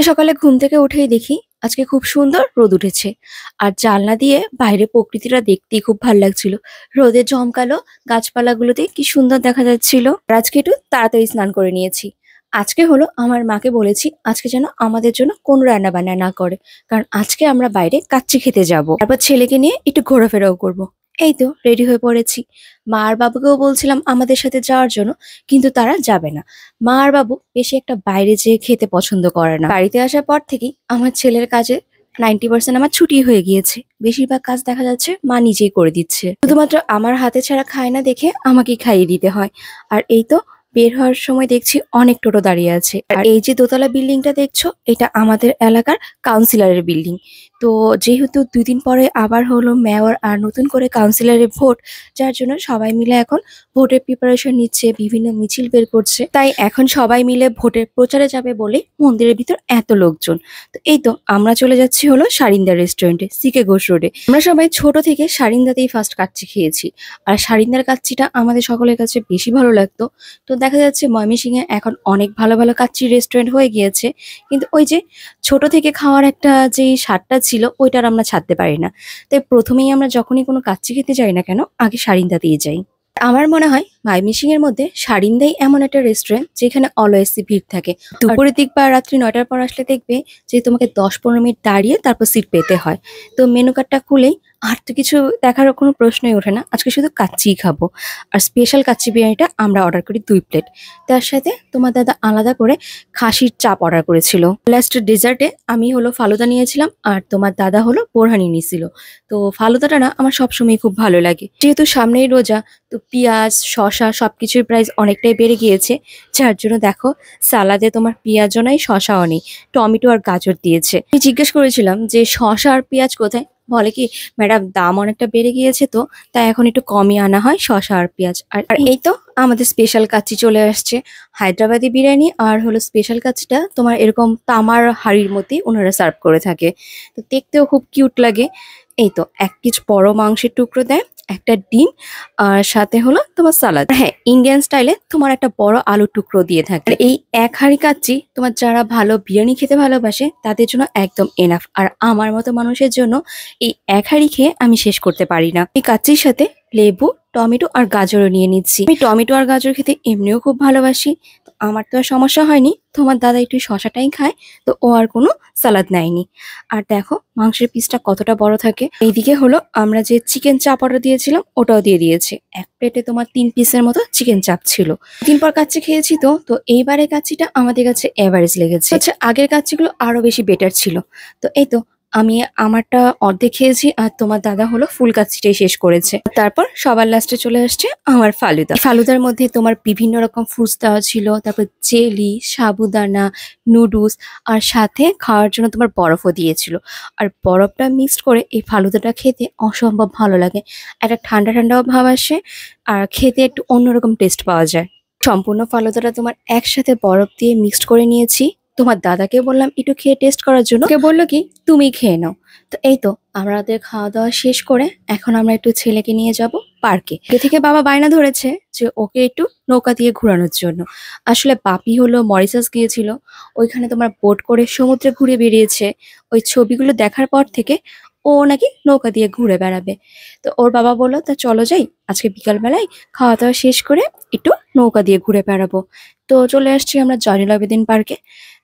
আজকে সকালে ঘুম থেকে উঠেই দেখি আজকে খুব সুন্দর রোদ উঠেছে। আর জানলা দিয়ে বাইরে প্রকৃতিটা দেখতেই খুব ভালো লাগছিল। রোদে জমকালো গাছপালাগুলোতে কি সুন্দর দেখা যাচ্ছিল। আর আজকে একটু তাড়াতাড়ি স্নান করে নিয়েছি। আজকে হলো আমার মাকে বলেছি আজকে যেন আমাদের জন্য কোনো রান্না বান্না না করে, কারণ আজকে আমরা বাইরে কাচ্চি খেতে যাব, তারপর ছেলেকে নিয়ে একটু ঘোরাফেরাও করব। এই তো রেডি হয়ে পড়েছি। মা আর বাবুকেও বলছিলাম আমাদের সাথে যাওয়ার জন্য, কিন্তু তারা যাবে না। মা আর বাবু বেশি একটা বাইরে যেয়ে খেতে পছন্দ করে না। বাড়িতে আসার পর থেকেই আমার ছেলের কাজে 90% আমার ছুটি হয়ে গিয়েছে। বেশিরভাগ কাজ দেখা যাচ্ছে মা নিজেই করে দিচ্ছে, শুধুমাত্র আমার হাতে ছাড়া খায় না দেখে আমাকেই খাইয়ে দিতে হয়। আর এই তো বের হওয়ার সময় দেখছি অনেক টোটো দাঁড়িয়ে আছে। আর এই যে দোতলা বিল্ডিংটা দেখছো, এটা আমাদের এলাকার কাউন্সিলরের বিল্ডিং। তো যেহেতু 2 দিন পরে আবার হলো মেয়র আর নতুন করে কাউন্সিলরের ভোট, যার জন্য সবাই মিলে এখন ভোটের প্রিপারেশন নিচ্ছে, বিভিন্ন মিছিল বের করছে। তাই এখন সবাই মিলে ভোটের প্রচারে যাবে বলে মন্দিরের ভিতর এত লোকজন। তো এই তো আমরা চলে যাচ্ছি হলো সারিন্দা রেস্টুরেন্টে, সিকে ঘোষ রোডে। আমরা সবাই ছোট থেকে সারিন্দাতেই ফার্স্ট কাচ্চি খেয়েছি। আর সারিন্দার কাচ্চিটা আমাদের সকলের কাছে বেশি ভালো লাগতো। তো দেখা যাচ্ছে ময়মনসিংহে এখন অনেক ভালো ভালো কাচ্চির রেস্টুরেন্ট হয়ে গিয়েছে, কিন্তু ওই যে ছোট থেকে খাওয়ার একটা যেই স্বাদটা ছিল ওইটার আমরা ছাড়তে পারি না। তাই প্রথমেই আমরা যখনই কোনো কাচ্চি খেতে যাই না কেন, আগে সারিন্দাতেই যাই। আমার মনে হয় ময়মনসিংহের মধ্যে সারিন্দাই এমন একটা রেস্টুরেন্ট যেখানে অলওয়েজই ভিড় থাকে। দুপুরের দিক বা রাত্রি 9টার পর আসলে দেখবে যে তোমাকে 10-15 মিনিট দাঁড়িয়ে তারপর সিট পেতে হয়। তো মেনু কার্ডটা খুলেই আর তো কিছু দেখার কোনো প্রশ্নই ওঠে না, আজকে শুধু কাচ্চিই খাবো। আর স্পেশাল কাচ্চি বিরিয়ানিটা আমরা অর্ডার করি 2 প্লেট। তার সাথে তোমার দাদা আলাদা করে খাসির চাপ অর্ডার করেছিল। লাস্ট ডেজার্টে আমি হলো ফালুদা নিয়েছিলাম আর তোমার দাদা হলো বোরহানি নিয়েছিল। তো ফালুদাটা না আমার সবসময় খুব ভালো লাগে। যেহেতু সামনেই রোজা, তো পেঁয়াজ শসা সবকিছুর প্রাইস অনেকটাই বেড়ে গিয়েছে, যার জন্য দেখো সালাদে তোমার পেঁয়াজও নাই শসাও নেই, টমেটো আর গাজর দিয়েছে। আমি জিজ্ঞেস করেছিলাম যে শসা আর পেঁয়াজ কোথায়, বলে কি ম্যাডাম দাম অনেকটা বেড়ে গিয়েছে, তো তাই এখন একটু কমই আনা হয় শসা আর পেঁয়াজ। আর এই তো আমাদের স্পেশাল কাচ্চি চলে আসছে, হায়দ্রাবাদি বিরিয়ানি। আর হলো স্পেশাল কাচ্চিটা তোমার এরকম তামার হাঁড়ির মধ্যেই ওনারা সার্ভ করে থাকে। তো দেখতেও খুব কিউট লাগে। এই তো 1 পিস বড় মাংসের টুকরো দেয়, একটা ডিম, আর সাথে হলো তোমার সালাদ। হ্যাঁ, ইন্ডিয়ান স্টাইলে তোমার একটা বড় আলুর টুকরো দিয়ে থাকে। আর এই এক হাঁড়ি কাচ্চি তোমার যারা ভালো বিরিয়ানি খেতে ভালোবাসে তাদের জন্য একদম এনাফ। আর আমার মতো মানুষের জন্য এই এক হাঁড়ি খেয়ে আমি শেষ করতে পারি না। এই কাচ্চির সাথে লেবু, টমেটো আর গাজরও নিয়ে নিচ্ছি। আমি টমেটো আর গাজর খেতে এমনিও খুব ভালোবাসি। তো আমার তো আর সমস্যা হয়নি, তোমার দাদা একটু শসাটাই খায়, তো ও আর কোনো সালাদ নেয়নি। আর দেখো মাংসের পিসটা কতটা বড় থাকে। এইদিকে হলো আমরা যে চিকেন চাপ অর্ডার দিয়েছিলাম ওটাও দিয়ে দিয়েছে। এক প্লেটে তোমার 3 পিসের মতো চিকেন চাপ ছিল। 3 পর কাচ্চি খেয়েছি, তো এইবারে কাচ্চিটা আমাদের কাছে এভারেজ লেগেছে। আচ্ছা, আগের কাচ্চিগুলো আরো বেশি বেটার ছিল। তো এই তো আমি আমারটা অর্ধেক খেয়েছি আর তোমার দাদা হলো ফুল কাচ্চিটাই শেষ করেছে। তারপর সবার লাস্টে চলে আসছে আমার ফালুদা। ফালুদার মধ্যে তোমার বিভিন্ন রকম ফ্রুটস দেওয়া ছিল, তারপর জেলি, সাবুদানা, নুডলস, আর সাথে খাওয়ার জন্য তোমার বরফও দিয়েছিল। আর বরফটা মিক্সড করে এই ফালুদাটা খেতে অসম্ভব ভালো লাগে। একটা ঠান্ডা ঠান্ডাও ভাব আসে আর খেতে একটু অন্যরকম টেস্ট পাওয়া যায়। সম্পূর্ণ ফালুদাটা তোমার একসাথে বরফ দিয়ে মিক্সড করে নিয়েছি। তোমার দাদাকে বললাম একটু খেয়ে টেস্ট করার জন্য, ওকে বললো কি তুমি খেয়ে নাও। তো এই তো আমাদের খাওয়া দাওয়া শেষ করে এখন আমরা একটু ছেলেকে নিয়ে যাব পার্কে। এ থেকে বাবা বায়না ধরেছে যে ওকে একটু নৌকা দিয়ে ঘোরানোর জন্য। আসলে বাপি হলো মরিশাস গিয়েছিল, ওইখানে তোমার বোট করে সমুদ্রে ঘুরে বেরিয়েছে। ওই ছবিগুলো দেখার পর থেকে ও নাকি নৌকা দিয়ে ঘুরে বেড়াবে। তো ওর বাবা বললো তা চলো যাই, আজকে বিকালবেলায় খাওয়া দাওয়া শেষ করে একটু নৌকা দিয়ে ঘুরে বেড়াবো। তো চলে আসছি আমরা জয়নুল আবেদিন পার্কে।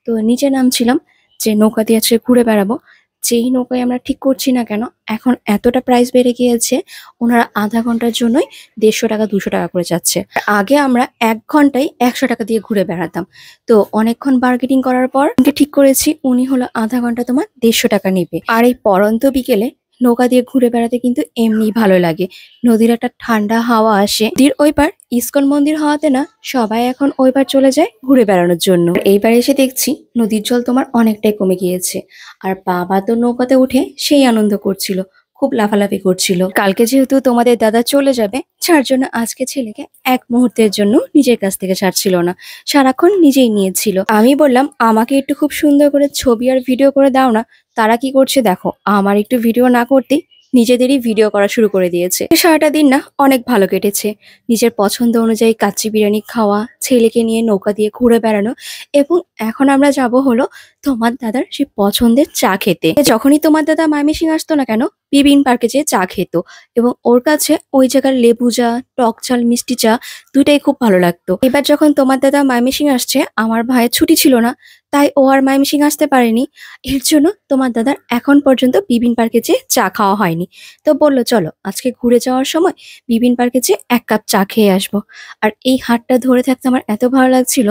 তো নিচে নামছিলাম যে নৌকা দিয়ে আজকে ঘুরে বেড়াবো। যেই নৌকায় আমরা ঠিক করছি না কেন, এখন এতটা প্রাইস বেড়ে গিয়েছে, ওনারা আধা ঘন্টার জন্যই 150 টাকা 200 টাকা করে যাচ্ছে। আগে আমরা 1 ঘন্টায় 100 টাকা দিয়ে ঘুরে বেড়াতাম। তো অনেকক্ষণ বার্গেনিং করার পর ঠিক করেছি উনি হলো আধা ঘন্টা তোমার 150 টাকা নেবে। আর এই পরন্ত বিকেলে নৌকা দিয়ে ঘুরে বেড়াতে কিন্তু এমনি ভালো লাগে। নদীর একটা ঠান্ডা হাওয়া আসে। নদীর ওই পার ইস্কন মন্দির হওয়াতে না সবাই এখন ওই পার চলে যায় ঘুরে বেড়ানোর জন্য। এইবার এসে দেখছি নদীর জল তোমার অনেকটাই কমে গিয়েছে। আর বাবা তো নৌকাতে উঠে সেই আনন্দ করছিল, খুব লাফালাফি করছিল। কালকে যেহেতু তোমাদের দাদা চলে যাবে, যার জন্য আজকে ছেলেকে এক মুহূর্তের জন্য নিজের কাছ থেকে ছাড়ছিল না, সারাক্ষণ নিজেই নিয়েছিল। আমি বললাম আমাকে একটু খুব সুন্দর করে ছবি আর ভিডিও করে দাও না। তারা কি করছে দেখো, আমার একটু ভিডিও না করতেই নিজেদেরই ভিডিও করা শুরু করে দিয়েছে। সারাটা দিন না অনেক ভালো কেটেছে। নিজের পছন্দ অনুযায়ী কাচ্চি বিরিয়ানি খাওয়া, ছেলেকে নিয়ে নৌকা দিয়ে ঘুরে বেড়ানো এবং এখন আমরা যাব হলো তোমার দাদার সেই পছন্দের চা খেতে। যখনই তোমার দাদা ময়মনসিংহ আসতো না কেন, বিবিন পার্কে যেয়ে চা খেত এবং ওর কাছে ওই জায়গার লেবু চা, টক ঝাল মিষ্টি চা দুইটাই খুব ভালো লাগতো। এবার যখন তোমার দাদা ময়মনসিংহ আসছে, আমার ভাইয়ের ছুটি ছিল না, তাই ও আর ময়মনসিংহ আসতে পারেনি। এর জন্য তোমার দাদার এখন পর্যন্ত বিবিন পার্কে যেয়ে চা খাওয়া হয়নি। তো বললো চলো আজকে ঘুরে যাওয়ার সময় বিবিন পার্কে যেয়ে 1 কাপ চা খেয়ে আসবো। আর এই হাতটা ধরে থাকতে আমার এত ভালো লাগছিল।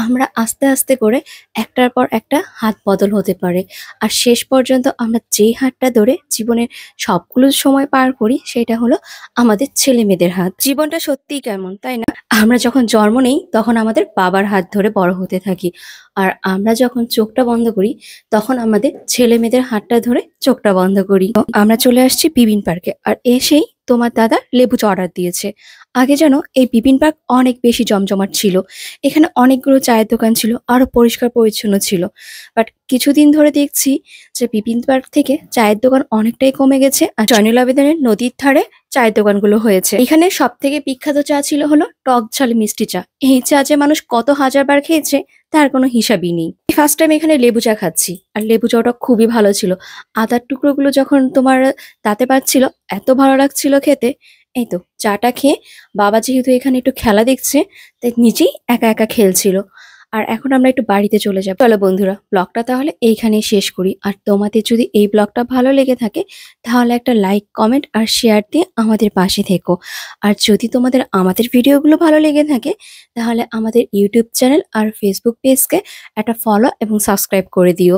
আমরা আস্তে আস্তে করে একটার পর একটা হাত বদল হতে পারে। আর শেষ পর্যন্ত আমরা যেই হাতটা ধরে জীবনের সবগুলো সময় পার করি সেটা হলো আমাদের ছেলে মেয়েদের হাত। জীবনটা সত্যিই কেমন, তাই না? আমরা যখন জন্ম নেই তখন আমাদের বাবার হাত ধরে বড় হতে থাকি। আর আমরা যখন চোখটা বন্ধ করি তখন আমাদের ছেলে মেয়েদের হাতটা ধরে চোখটা বন্ধ করি। তো আমরা চলে আসছি বিবিন পার্কে। আর এসেই তোমার দাদা লেবু চা অর্ডার দিয়েছে। আগে যেন এই বিপিন পার্ক অনেক বেশি জমজমাট ছিল। এখানে অনেকগুলো চায়ের দোকান ছিল, আরো পরিষ্কার পরিচ্ছন্ন ছিল। বাট কিছুদিন ধরে দেখছি যে বিপিন পার্ক থেকে চায়ের দোকান অনেকটাই কমে গেছে আর জয়নুল আবেদিনের নদীর ধারে চায়ের দোকানগুলো হয়েছে। এখানে সব থেকে বিখ্যাত চা ছিল হলো টক ঝাল মিষ্টি চা। এই চা যে মানুষ কত হাজারবার খেয়েছে তার কোনো হিসাবই নেই। ফার্স্ট টাইম এখানে লেবু চা খাচ্ছি আর লেবু চাটা খুবই ভালো ছিল। আদার টুকরোগুলো যখন তোমার দাঁতে পাচ্ছিল এত ভালো লাগছিল খেতে। এই তো চাটা খেয়ে বাবা যেহেতু এখানে একটু খেলা দেখছে তাই নিজেই একা একা খেলছিল। আর এখন আমরা একটু বাড়িতে চলে যাব। চলো বন্ধুরা, ব্লগটা তাহলে এইখানেই শেষ করি। আর তোমাদের যদি এই ব্লগটা ভালো লেগে থাকে তাহলে একটা লাইক, কমেন্ট আর শেয়ার দিয়ে আমাদের পাশে থেকো। আর যদি তোমাদের আমাদের ভিডিওগুলো ভালো লেগে থাকে তাহলে আমাদের ইউটিউব চ্যানেল আর ফেসবুক পেজকে একটা ফলো এবং সাবস্ক্রাইব করে দিও।